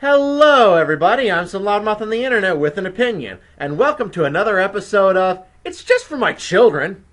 Hello everybody, I'm some Loudmouth on the internet with an opinion, and welcome to another episode of It's Just For My Children,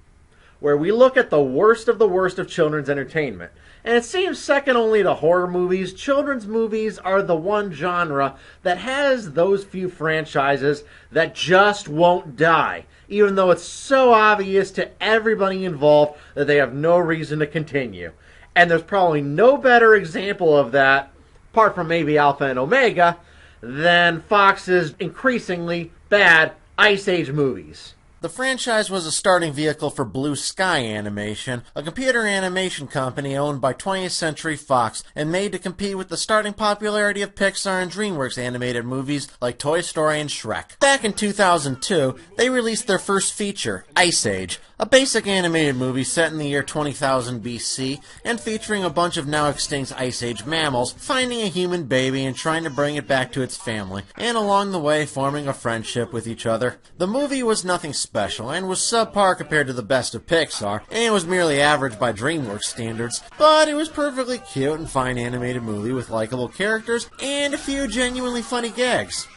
where we look at the worst of children's entertainment. And it seems second only to horror movies, children's movies are the one genre that has those few franchises that just won't die, even though it's so obvious to everybody involved that they have no reason to continue. And there's probably no better example of that, apart from maybe Alpha and Omega, than Fox's increasingly bad Ice Age movies. The franchise was a starting vehicle for Blue Sky Animation, a computer animation company owned by 20th Century Fox and made to compete with the starting popularity of Pixar and DreamWorks animated movies like Toy Story and Shrek. Back in 2002, they released their first feature, Ice Age, a basic animated movie set in the year 20,000 BC and featuring a bunch of now extinct Ice Age mammals finding a human baby and trying to bring it back to its family, and along the way forming a friendship with each other. The movie was nothing special and was subpar compared to the best of Pixar, and it was merely average by DreamWorks standards, but it was perfectly cute and fine animated movie with likable characters and a few genuinely funny gags.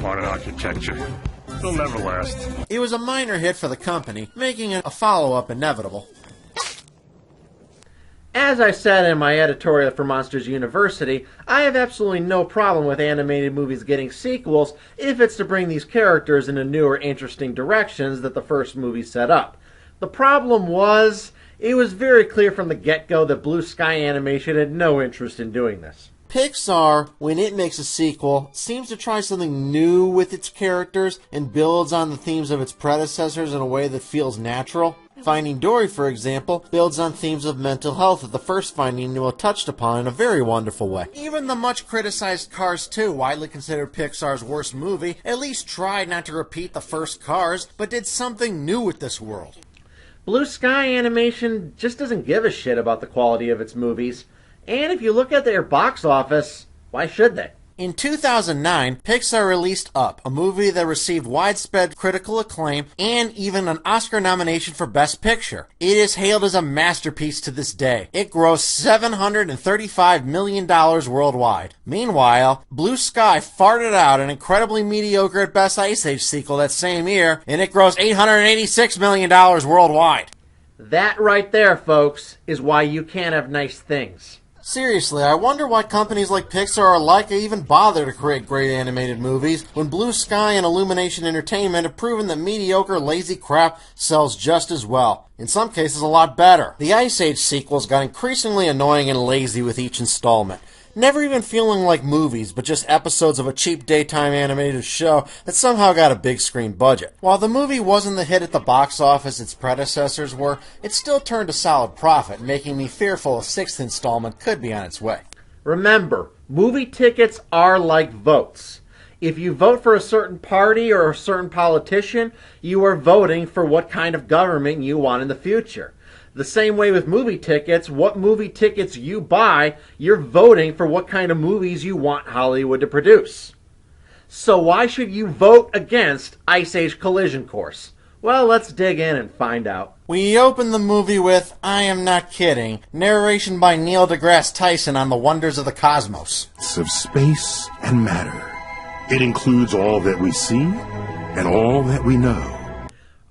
Modern architecture. It'll never last. It was a minor hit for the company, making a follow-up inevitable. As I said in my editorial for Monsters University, I have absolutely no problem with animated movies getting sequels if it's to bring these characters into new or interesting directions that the first movie set up. The problem was, it was very clear from the get-go that Blue Sky Animation had no interest in doing this. Pixar, when it makes a sequel, seems to try something new with its characters and builds on the themes of its predecessors in a way that feels natural. Finding Dory, for example, builds on themes of mental health that the first Finding Nemo touched upon in a very wonderful way. Even the much criticized Cars 2, widely considered Pixar's worst movie, at least tried not to repeat the first Cars, but did something new with this world. Blue Sky Animation just doesn't give a shit about the quality of its movies. And if you look at their box office, why should they? In 2009, Pixar released Up, a movie that received widespread critical acclaim and even an Oscar nomination for Best Picture. It is hailed as a masterpiece to this day. It grossed $735 million worldwide. Meanwhile, Blue Sky farted out an incredibly mediocre at best Ice Age sequel that same year, and it grossed $886 million worldwide. That right there, folks, is why you can't have nice things. Seriously, I wonder why companies like Pixar or Laika even bother to create great animated movies when Blue Sky and Illumination Entertainment have proven that mediocre, lazy crap sells just as well. In some cases, a lot better. The Ice Age sequels got increasingly annoying and lazy with each installment. Never even feeling like movies, but just episodes of a cheap daytime animated show that somehow got a big screen budget. While the movie wasn't the hit at the box office its predecessors were, it still turned a solid profit, making me fearful a sixth installment could be on its way. Remember, movie tickets are like votes. If you vote for a certain party or a certain politician, you are voting for what kind of government you want in the future. The same way with movie tickets, what movie tickets you buy, you're voting for what kind of movies you want Hollywood to produce. So why should you vote against Ice Age Collision Course? Well, let's dig in and find out. We open the movie with, I am not kidding, narration by Neil deGrasse Tyson on the wonders of the cosmos. Of space and matter. It includes all that we see and all that we know.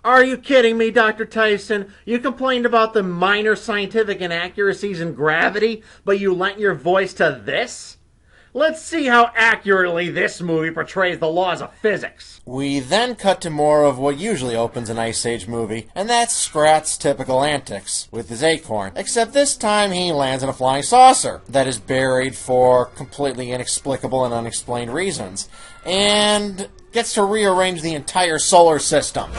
Are you kidding me, Dr. Tyson? You complained about the minor scientific inaccuracies in gravity, but you lent your voice to this? Let's see how accurately this movie portrays the laws of physics. We then cut to more of what usually opens an Ice Age movie, and that's Scrat's typical antics with his acorn. Except this time he lands in a flying saucer that is buried for completely inexplicable and unexplained reasons, and gets to rearrange the entire solar system.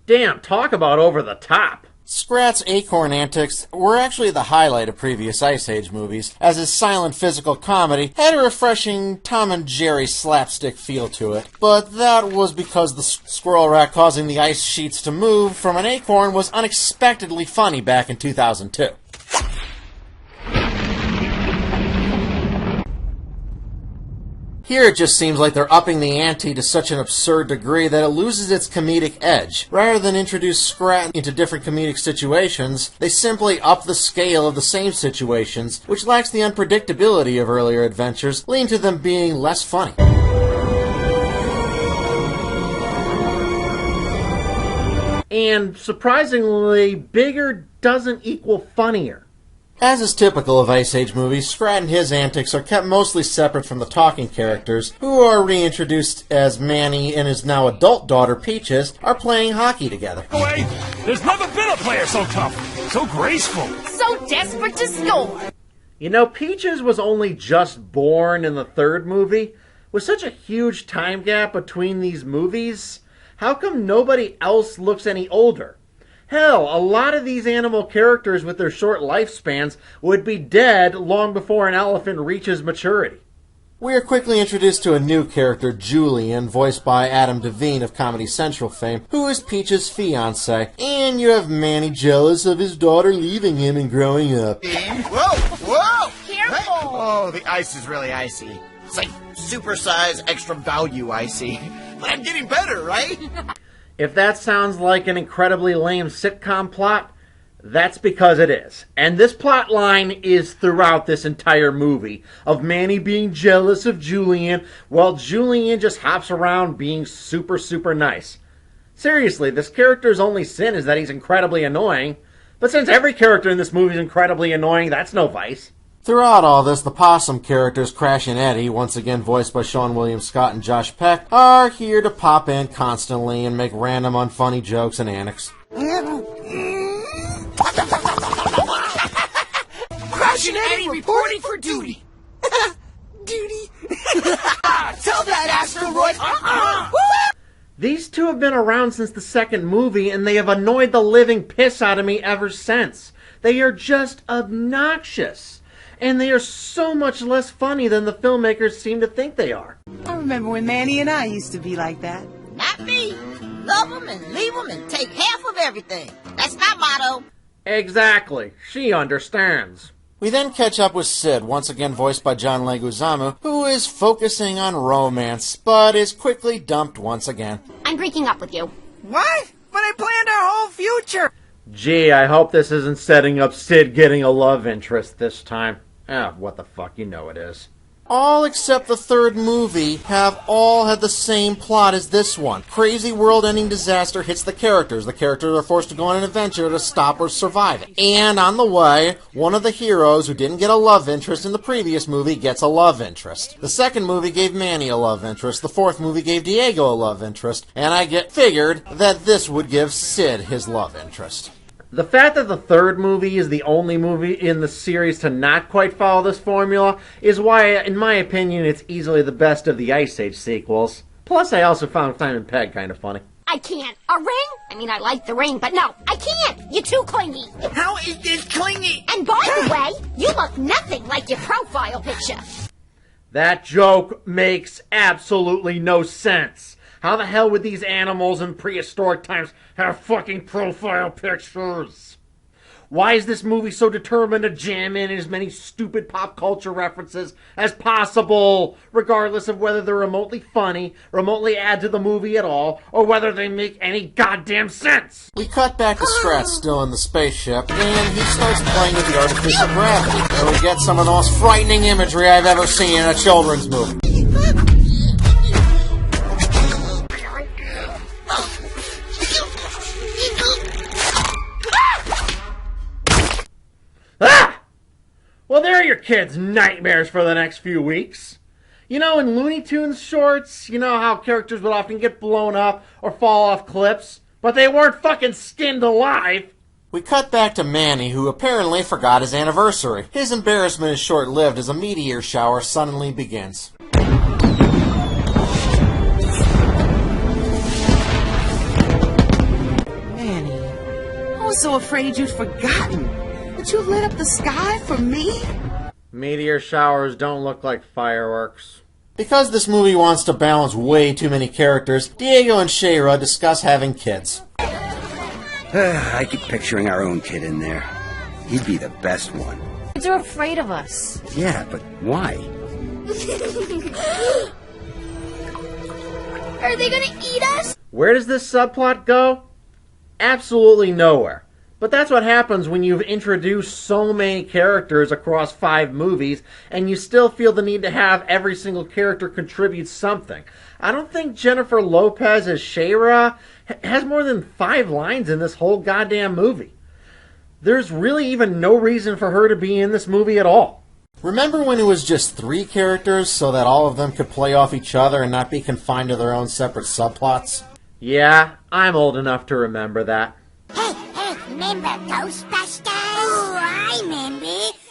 Damn, talk about over the top. Scrat's acorn antics were actually the highlight of previous Ice Age movies, as his silent physical comedy had a refreshing Tom and Jerry slapstick feel to it. But that was because the squirrel rat causing the ice sheets to move from an acorn was unexpectedly funny back in 2002. Here it just seems like they're upping the ante to such an absurd degree that it loses its comedic edge. Rather than introduce Scrat into different comedic situations, they simply up the scale of the same situations, which lacks the unpredictability of earlier adventures, leading to them being less funny. And surprisingly, bigger doesn't equal funnier. As is typical of Ice Age movies, Scrat and his antics are kept mostly separate from the talking characters, who are reintroduced as Manny and his now adult daughter Peaches are playing hockey together. Wait, there's never been a player so tough, so graceful, so desperate to score. You know, Peaches was only just born in the third movie. With such a huge time gap between these movies, how come nobody else looks any older? Hell, a lot of these animal characters with their short lifespans would be dead long before an elephant reaches maturity. We are quickly introduced to a new character, Julian, voiced by Adam Devine of Comedy Central fame, who is Peach's fiancé. And you have Manny jealous of his daughter leaving him and growing up. Whoa, whoa! Careful! Oh, the ice is really icy. It's like supersized, extra value icy. But I'm getting better, right? If that sounds like an incredibly lame sitcom plot, that's because it is. And this plot line is throughout this entire movie, of Manny being jealous of Julian, while Julian just hops around being super, super nice. Seriously, this character's only sin is that he's incredibly annoying, but since every character in this movie is incredibly annoying, that's no vice. Throughout all this, the possum characters, Crash and Eddie, once again voiced by Sean William Scott and Josh Peck, are here to pop in constantly and make random unfunny jokes and antics. Crash and Eddie reporting for duty. Duty. Tell that asteroid. These two have been around since the second movie, and they have annoyed the living piss out of me ever since. They are just obnoxious. And they are so much less funny than the filmmakers seem to think they are. I remember when Manny and I used to be like that. Not me. Love them and leave them and take half of everything. That's my motto. Exactly. She understands. We then catch up with Sid, once again voiced by John Leguizamo, who is focusing on romance, but is quickly dumped once again. I'm breaking up with you. What? But I planned our whole future. Gee, I hope this isn't setting up Sid getting a love interest this time. Ah, what the fuck, you know it is. All except the third movie have all had the same plot as this one. Crazy world-ending disaster hits the characters. The characters are forced to go on an adventure to stop or survive it. And on the way, one of the heroes who didn't get a love interest in the previous movie gets a love interest. The second movie gave Manny a love interest. The fourth movie gave Diego a love interest. And I figured that this would give Sid his love interest. The fact that the third movie is the only movie in the series to not quite follow this formula is why, in my opinion, it's easily the best of the Ice Age sequels. Plus, I also found Simon Pegg kind of funny. I can't. A ring? I mean, I like the ring, but no, I can't. You're too clingy. How is this clingy? And by the way, you look nothing like your profile picture. That joke makes absolutely no sense. How the hell would these animals in prehistoric times have fucking profile pictures? Why is this movie so determined to jam in as many stupid pop culture references as possible, regardless of whether they're remotely funny, remotely add to the movie at all, or whether they make any goddamn sense? We cut back to Scrat still in the spaceship, and he starts playing with the artificial gravity, where we get some of the most frightening imagery I've ever seen in a children's movie. Ah! Well, there are your kids' nightmares for the next few weeks. You know, in Looney Tunes shorts, you know how characters would often get blown up or fall off cliffs, but they weren't fucking skinned alive. We cut back to Manny, who apparently forgot his anniversary. His embarrassment is short-lived as a meteor shower suddenly begins. Manny, I was so afraid you'd forgotten. But you lit up the sky for me? Meteor showers don't look like fireworks. Because this movie wants to balance way too many characters, Diego and Shayra discuss having kids. I keep picturing our own kid in there. He'd be the best one. Kids are afraid of us. Yeah, but why? Are they gonna eat us? Where does this subplot go? Absolutely nowhere. But that's what happens when you've introduced so many characters across 5 movies and you still feel the need to have every single character contribute something. I don't think Jennifer Lopez as Shayra has more than 5 lines in this whole goddamn movie. There's really even no reason for her to be in this movie at all. Remember when it was just 3 characters so that all of them could play off each other and not be confined to their own separate subplots? Yeah, I'm old enough to remember that. Hey, remember Ghostbusters? Oh, I remember.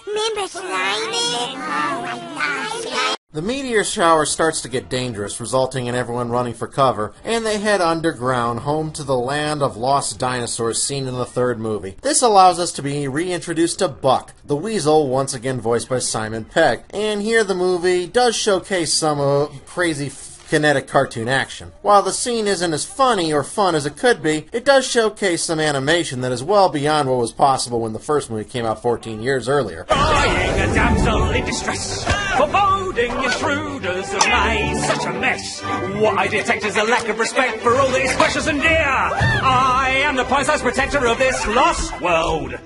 Remember Slimy? Oh, I love Slimy. The meteor shower starts to get dangerous, resulting in everyone running for cover, and they head underground, home to the land of lost dinosaurs seen in the 3rd movie. This allows us to be reintroduced to Buck, the weasel, once again voiced by Simon Pegg. And here the movie does showcase some crazy kinetic cartoon action. While the scene isn't as funny or fun as it could be, it does showcase some animation that is well beyond what was possible when the first movie came out 14 years earlier. Crying a damsel in distress, foreboding intruders have made such a mess. What I detect is a lack of respect for all that is precious and dear. I am the precise protector of this lost world.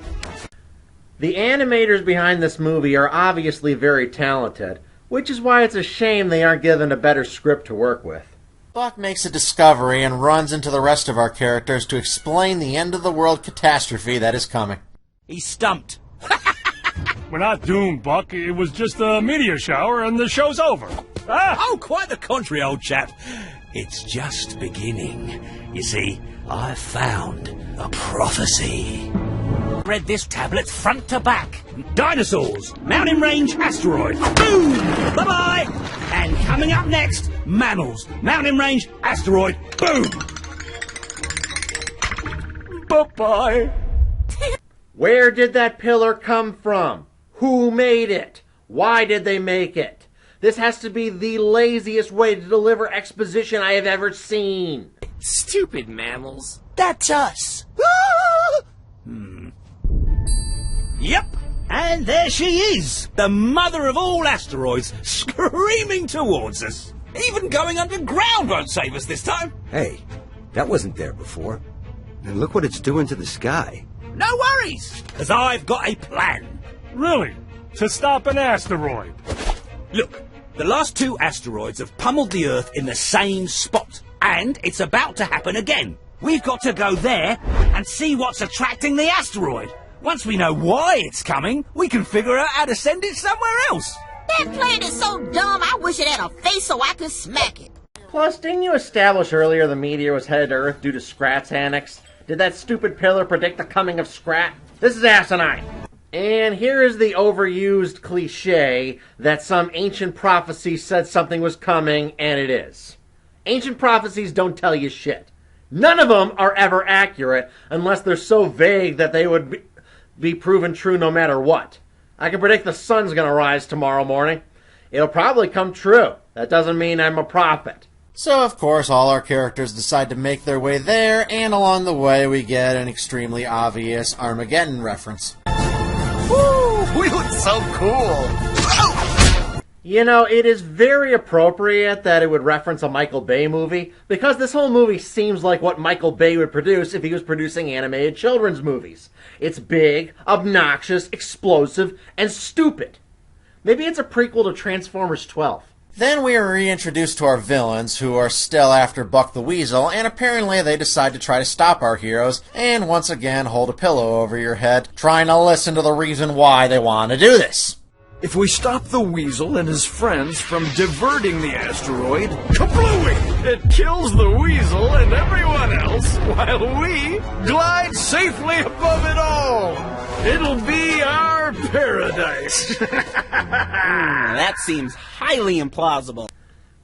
The animators behind this movie are obviously very talented, which is why it's a shame they aren't given a better script to work with. Buck makes a discovery and runs into the rest of our characters to explain the end-of-the-world catastrophe that is coming. He's stumped. We're not doomed, Buck. It was just a meteor shower and the show's over. Ah! Oh, quite the contrary, old chap. It's just beginning. You see, I've found a prophecy. Read this tablet front to back. Dinosaurs, mountain range asteroid. Boom! Bye-bye! And coming up next, mammals, mountain range asteroid. Boom! Bye-bye! Where did that pillar come from? Who made it? Why did they make it? This has to be the laziest way to deliver exposition I have ever seen. Stupid mammals. That's us. Yep, and there she is, the mother of all asteroids, screaming towards us. Even going underground won't save us this time. Hey, that wasn't there before. And look what it's doing to the sky. No worries, because I've got a plan. Really? To stop an asteroid? Look, the last 2 asteroids have pummeled the Earth in the same spot, and it's about to happen again. We've got to go there and see what's attracting the asteroid. Once we know why it's coming, we can figure out how to send it somewhere else. That plan is so dumb, I wish it had a face so I could smack it. Plus, didn't you establish earlier the meteor was headed to Earth due to Scrat's annex? Did that stupid pillar predict the coming of Scrat? This is asinine. And here is the overused cliche that some ancient prophecy said something was coming, and it is. Ancient prophecies don't tell you shit. None of them are ever accurate unless they're so vague that they would be proven true no matter what. I can predict the sun's going to rise tomorrow morning. It'll probably come true. That doesn't mean I'm a prophet. So, of course, all our characters decide to make their way there, and along the way we get an extremely obvious Armageddon reference. Woo! We look so cool. You know, it is very appropriate that it would reference a Michael Bay movie, because this whole movie seems like what Michael Bay would produce if he was producing animated children's movies. It's big, obnoxious, explosive, and stupid. Maybe it's a prequel to Transformers 12. Then we are reintroduced to our villains, who are still after Buck the Weasel, and apparently they decide to try to stop our heroes, and once again hold a pillow over your head, trying to listen to the reason why they want to do this. If we stop the Weasel and his friends from diverting the asteroid, kablooey! It kills the Weasel and everyone else while we glide safely above it all. It'll be our paradise. That seems highly implausible.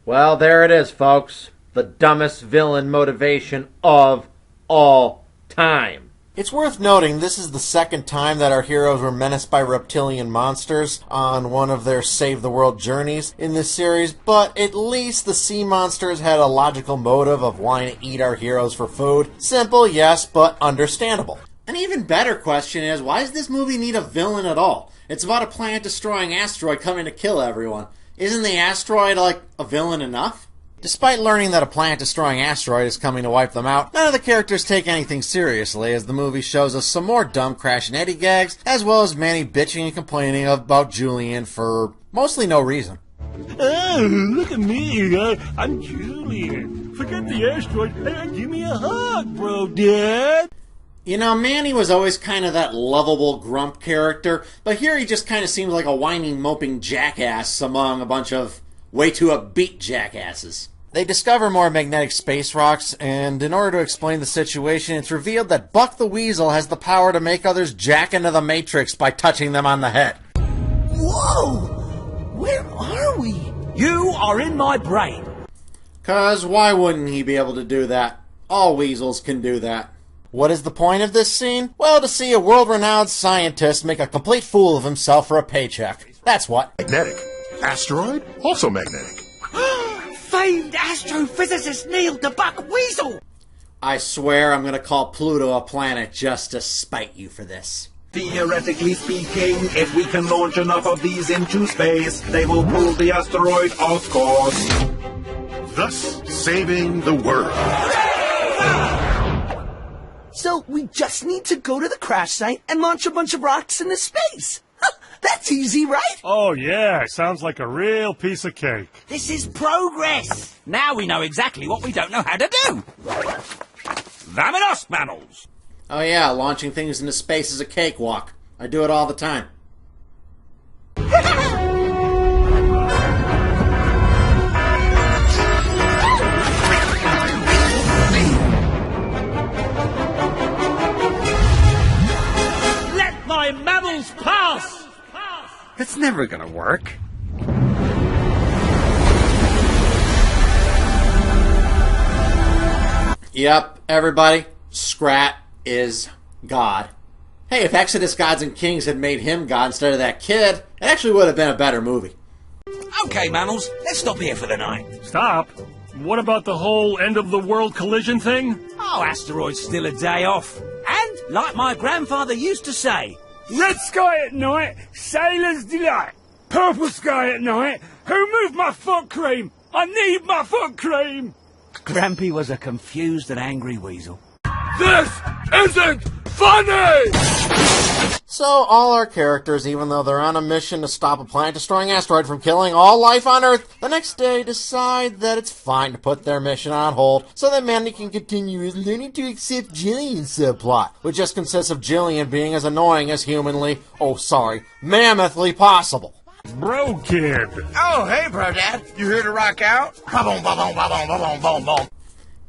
Well, there it is, folks. The dumbest villain motivation of all time. It's worth noting this is the second time that our heroes were menaced by reptilian monsters on one of their save-the-world journeys in this series, but at least the sea monsters had a logical motive of wanting to eat our heroes for food. Simple, yes, but understandable. An even better question is, why does this movie need a villain at all? It's about a planet-destroying asteroid coming to kill everyone. Isn't the asteroid, like, a villain enough? Despite learning that a planet-destroying asteroid is coming to wipe them out, none of the characters take anything seriously, as the movie shows us some more dumb Crash and Eddie gags, as well as Manny bitching and complaining about Julian for mostly no reason. Oh, look at me, I'm Julian. Forget the asteroid and give me a hug, bro, Dad. You know, Manny was always kind of that lovable grump character, but here he just kind of seems like a whining, moping jackass among a bunch of way too upbeat jackasses. They discover more magnetic space rocks, and in order to explain the situation, it's revealed that Buck the Weasel has the power to make others jack into the Matrix by touching them on the head. Whoa! Where are we? You are in my brain. 'Cause why wouldn't he be able to do that? All weasels can do that. What is the point of this scene? Well, to see a world-renowned scientist make a complete fool of himself for a paycheck. That's what. Magnetic. Asteroid? Also magnetic. Famed astrophysicist Neil the Buck Weasel! I swear I'm gonna call Pluto a planet just to spite you for this. Theoretically speaking, if we can launch enough of these into space, they will pull the asteroid off course. Thus saving the world. So we just need to go to the crash site and launch a bunch of rocks into space. That's easy, right? Oh, yeah, sounds like a real piece of cake. This is progress. Now we know exactly what we don't know how to do. Villainous, mammals. Oh yeah, launching things into space is a cakewalk. I do it all the time. Let my mammals pass! That's never gonna work. Yep, everybody, Scrat is God. Hey, if Exodus Gods and Kings had made him God instead of that kid, it actually would have been a better movie. Okay, mammals, let's stop here for the night. Stop? What about the whole end-of-the-world collision thing? Oh, asteroid's still a day off. And, like my grandfather used to say, Red sky at night, sailor's delight. Purple sky at night, who moved my foot cream? I need my foot cream. Grampy was a confused and angry weasel. This isn't funny! So all our characters, even though they're on a mission to stop a planet-destroying asteroid from killing all life on Earth, the next day decide that it's fine to put their mission on hold so that Mandy can continue his learning to accept Jillian's subplot, which just consists of Jillian being as annoying as mammothly possible. Bro kid. Oh, hey, bro dad. You here to rock out? Ba-boom, ba-boom, ba-boom, ba-boom, boom, boom.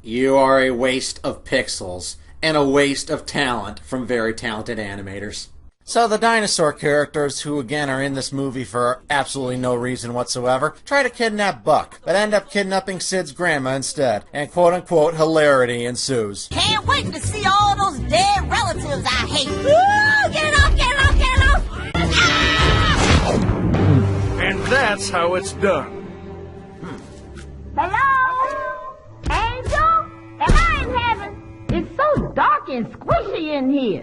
You are a waste of pixels and a waste of talent from very talented animators. So the dinosaur characters, who again are in this movie for absolutely no reason whatsoever, try to kidnap Buck, but end up kidnapping Sid's grandma instead, and quote-unquote hilarity ensues. Can't wait to see all those dead relatives I hate. Woo! Get it off, get it off, get it off! Ah! And that's how it's done. Hello? Angel? Am I in heaven? It's so dark and squishy in here.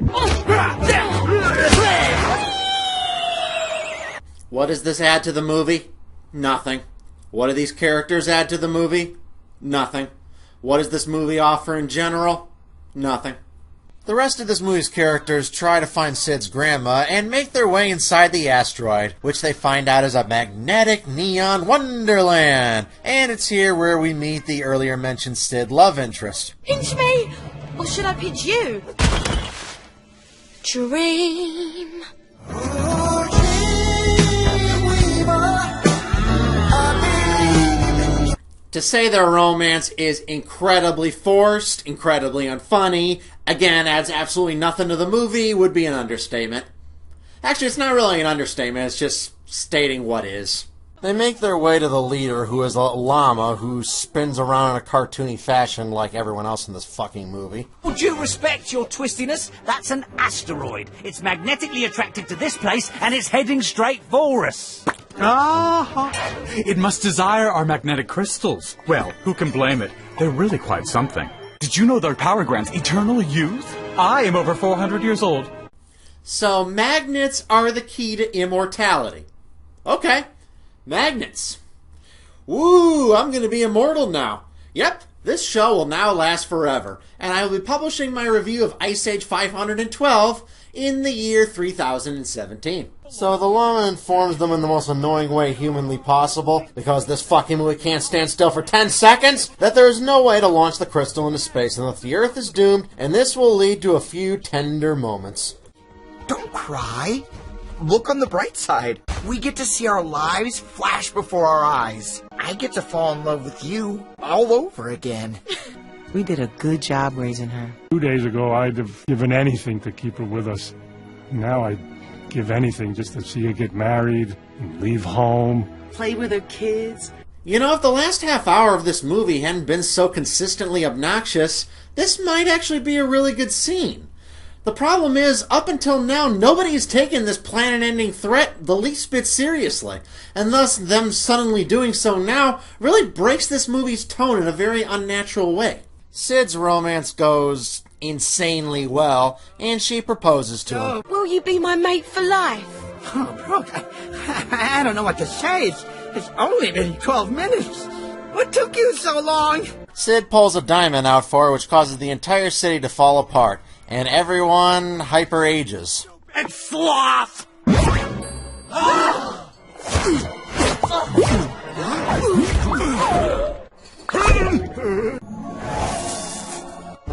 What does this add to the movie? Nothing. What do these characters add to the movie? Nothing. What does this movie offer in general? Nothing. The rest of this movie's characters try to find Sid's grandma and make their way inside the asteroid, which they find out is a magnetic neon wonderland. And it's here where we meet the earlier mentioned Sid love interest. Pinch me! Or should I pinch you? Dream. To say their romance is incredibly forced, incredibly unfunny, again, adds absolutely nothing to the movie, would be an understatement. Actually, it's not really an understatement, it's just stating what is. They make their way to the leader, who is a llama who spins around in a cartoony fashion like everyone else in this fucking movie. Would you respect your twistiness? That's an asteroid. It's magnetically attracted to this place, and it's heading straight for us. It must desire our magnetic crystals. Well, who can blame it? They're really quite something. Did you know their power grants eternal youth? I am over 400 years old. So magnets are the key to immortality. Okay, magnets. Woo, I'm gonna be immortal now. Yep, this show will now last forever, and I will be publishing my review of Ice Age 512 in the year 3017. So the llama informs them in the most annoying way humanly possible, because this fucking movie can't stand still for 10 seconds, that there is no way to launch the crystal into space and that the Earth is doomed, and this will lead to a few tender moments. Don't cry. Look on the bright side. We get to see our lives flash before our eyes. I get to fall in love with you all over again. We did a good job raising her. 2 days ago, I'd have given anything to keep her with us. Now I'd give anything just to see her get married and leave home. Play with her kids. You know, if the last half hour of this movie hadn't been so consistently obnoxious, this might actually be a really good scene. The problem is, up until now, nobody has taken this planet-ending threat the least bit seriously, and thus them suddenly doing so now really breaks this movie's tone in a very unnatural way. Sid's romance goes insanely well, and she proposes to him. Will you be my mate for life? Oh, Brooke, I don't know what to say. It's only been 12 minutes. What took you so long? Sid pulls a diamond out for her, which causes the entire city to fall apart, and everyone hyper-ages. And sloth!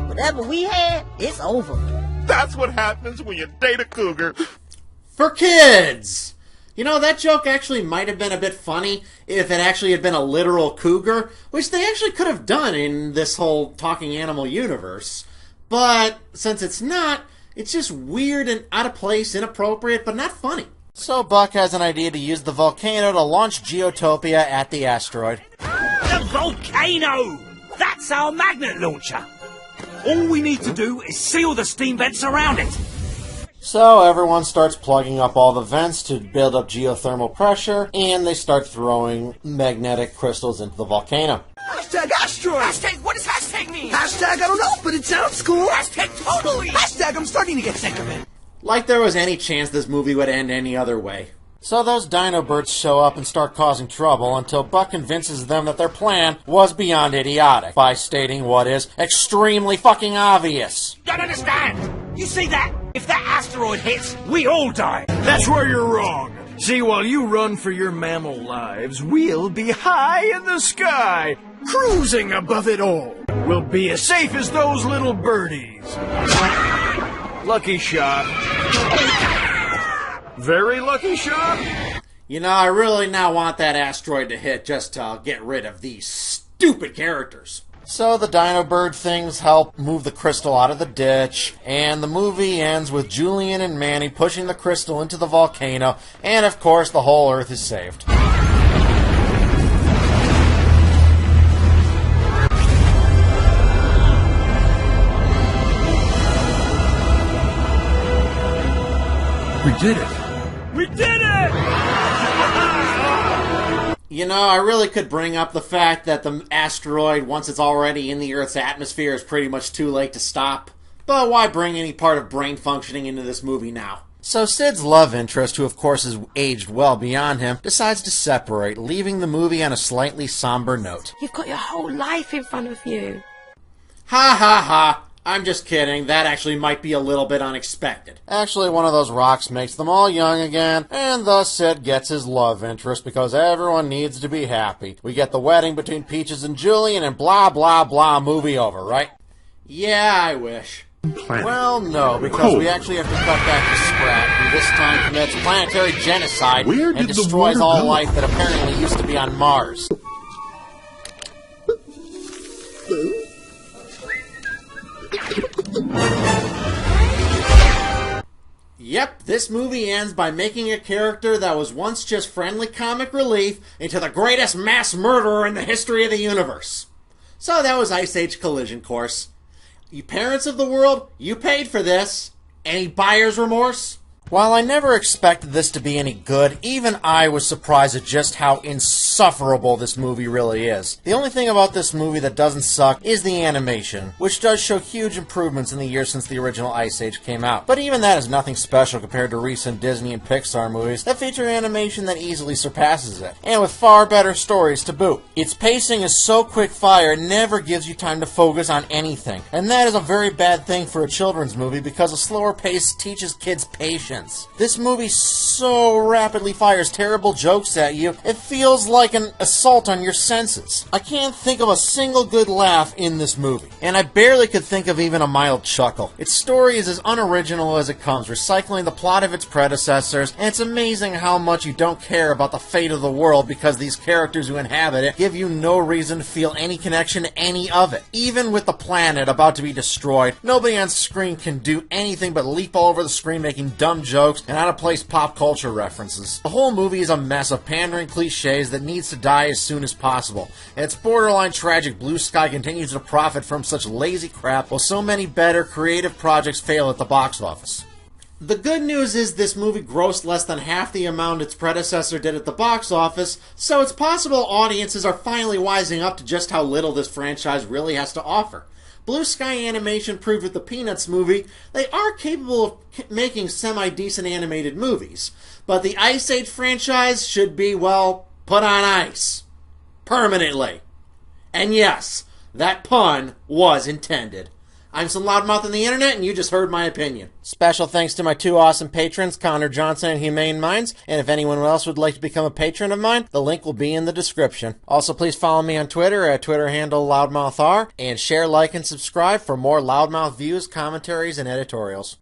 Whatever we had, it's over. That's what happens when you date a cougar. For kids! You know, that joke actually might have been a bit funny if it actually had been a literal cougar, which they actually could have done in this whole talking animal universe. But since it's not, it's just weird and out of place, inappropriate, but not funny. So Buck has an idea to use the volcano to launch Geotopia at the asteroid. The volcano! That's our magnet launcher! All we need to do is seal the steam vents around it. So everyone starts plugging up all the vents to build up geothermal pressure, and they start throwing magnetic crystals into the volcano. Hashtag asteroid! Hashtag, what does hashtag mean? Hashtag, I don't know, but it sounds cool. Hashtag totally! Hashtag, I'm starting to get sick of it. Like there was any chance this movie would end any other way. So those dino birds show up and start causing trouble until Buck convinces them that their plan was beyond idiotic by stating what is extremely fucking obvious. Don't understand! You see that? If that asteroid hits, we all die! That's where you're wrong. See, while you run for your mammal lives, we'll be high in the sky, cruising above it all. We'll be as safe as those little birdies. Lucky shot. Very lucky shot. You know, I really now want that asteroid to hit just to get rid of these stupid characters. So the dino bird things help move the crystal out of the ditch, and the movie ends with Julian and Manny pushing the crystal into the volcano, and of course the whole Earth is saved. We did it. We did it! You know, I really could bring up the fact that the asteroid, once it's already in the Earth's atmosphere, is pretty much too late to stop. But why bring any part of brain functioning into this movie now? So Sid's love interest, who of course has aged well beyond him, decides to separate, leaving the movie on a slightly somber note. You've got your whole life in front of you. Ha ha ha! I'm just kidding, that actually might be a little bit unexpected. Actually, one of those rocks makes them all young again, and thus Sid gets his love interest because everyone needs to be happy. We get the wedding between Peaches and Julian and blah blah blah, movie over, right? Yeah, I wish. Planet. Well, no, because we actually have to cut back to Sprat, who this time commits planetary genocide and destroys all life that apparently used to be on Mars. Yep, this movie ends by making a character that was once just friendly comic relief into the greatest mass murderer in the history of the universe. So that was Ice Age Collision Course. You parents of the world, you paid for this. Any buyer's remorse? While I never expected this to be any good, even I was surprised at just how insufferable this movie really is. The only thing about this movie that doesn't suck is the animation, which does show huge improvements in the years since the original Ice Age came out. But even that is nothing special compared to recent Disney and Pixar movies that feature animation that easily surpasses it, and with far better stories to boot. Its pacing is so quick fire it never gives you time to focus on anything, and that is a very bad thing for a children's movie because a slower pace teaches kids patience. This movie so rapidly fires terrible jokes at you, it feels like an assault on your senses. I can't think of a single good laugh in this movie, and I barely could think of even a mild chuckle. Its story is as unoriginal as it comes, recycling the plot of its predecessors, and it's amazing how much you don't care about the fate of the world because these characters who inhabit it give you no reason to feel any connection to any of it. Even with the planet about to be destroyed, nobody on screen can do anything but leap all over the screen making dumb jokes and out-of-place pop culture references. The whole movie is a mess of pandering cliches that needs to die as soon as possible, and its borderline tragic Blue Sky continues to profit from such lazy crap while so many better creative projects fail at the box office. The good news is this movie grossed less than half the amount its predecessor did at the box office, so it's possible audiences are finally wising up to just how little this franchise really has to offer. Blue Sky Animation proved with the Peanuts movie they are capable of making semi-decent animated movies, but the Ice Age franchise should be, well, put on ice. Permanently. And yes, that pun was intended. I'm some Loudmouth on the internet, and you just heard my opinion. Special thanks to my two awesome patrons, Connor Johnson and Humane Minds, and if anyone else would like to become a patron of mine, the link will be in the description. Also, please follow me on Twitter at Twitter handle LoudmouthR, and share, like, and subscribe for more Loudmouth views, commentaries, and editorials.